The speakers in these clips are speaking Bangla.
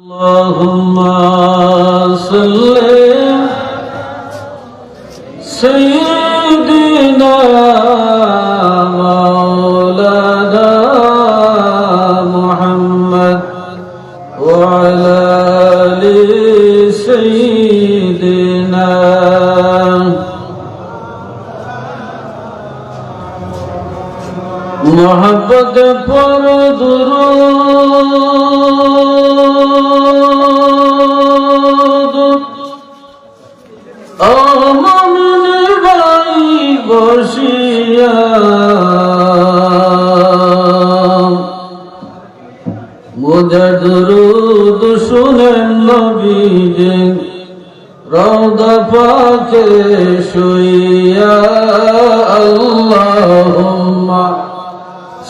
اللهم صل سيدنا مولانا محمد وعلى آل سيدنا محبت پر درود آمین بای باشیا مجھے درود শুনেন নবীজি রওজা পাকে শুইয়া আল্লাহুম্মা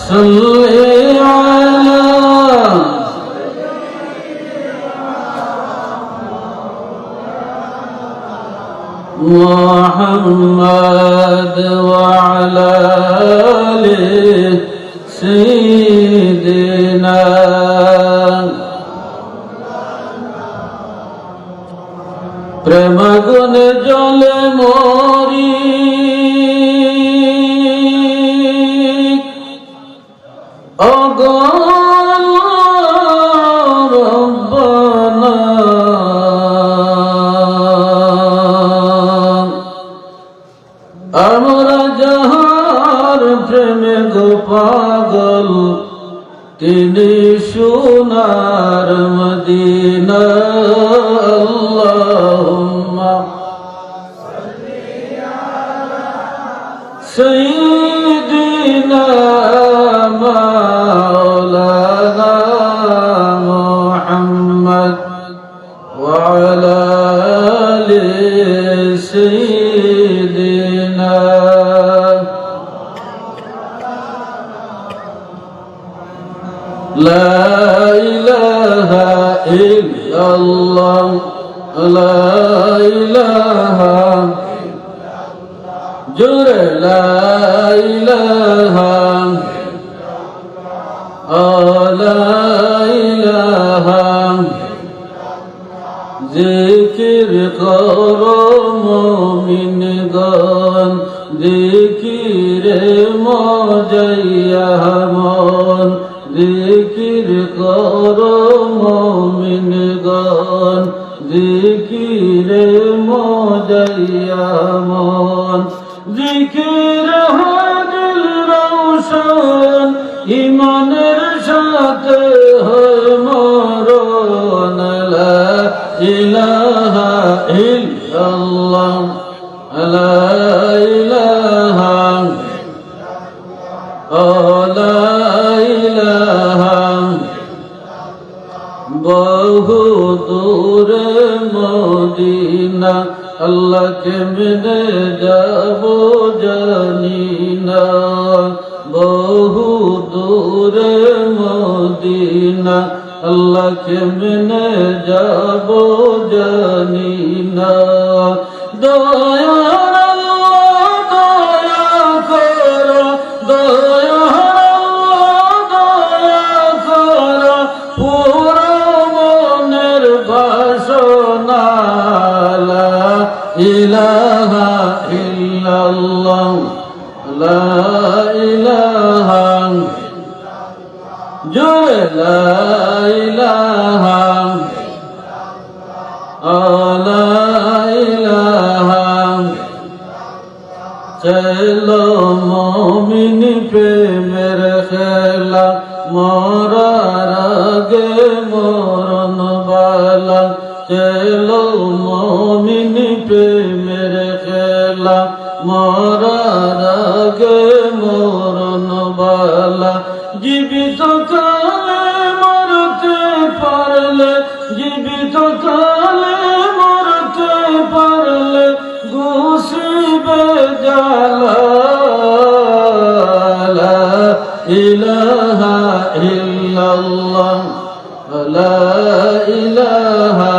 সাল্লি আলা মুহাম্মাদ ওয়া আলা আলি সাইয়্যিদিনা প্রেম গুণে জলে মরি রব্বানা আমরা যাহার প্রেমে গো পাগল তিনি সোনার মদিনা আল্লাহুম্মা সাইয়্যিদিনা মাওলানা মুহাম্মদ ওয়া আলা আলি সাইয়্যিদিনা লা ইলাহা ইল্লাল্লাহ লা ইলাহা জোরে লা ইলাহা লা ইলাহা জিকির করো মুমিনগণ জিকিরে মজাইয়া মন জিকির করো মুমিনগণ জিকিরে মজাইয়া মন জিকির হয় দিল রওশন ঈমানের সাথে হয় মরণ লা ইলাহা ইল্লাল্লাহ লা ইলাহা লা ইলাহা বহু দূরে মদিনা আল্লাহ কেমনে যাব জানি না বহু দূরে মদিনা আল্লাহ কেমনে যাব জানি না দয়া ইলাহা ইল্লাল্লাহ লা ইলাহা জোরে লা ইলাহা লা ইলাহা চলো মুমিন প্রেমের খেলা মরার আগে মরণ বালা চলো মুমিন প্রেমের খেলা মরার আগে মরণ বালা জীবিত কালে মরতে পারলে জীবিত কালে মরতে পারলে গুসিবে জালা লা ইলাহা ইল্লাল্লাহ লা ইলাহা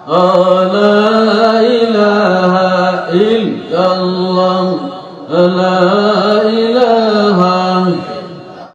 لا إله إلا الله لا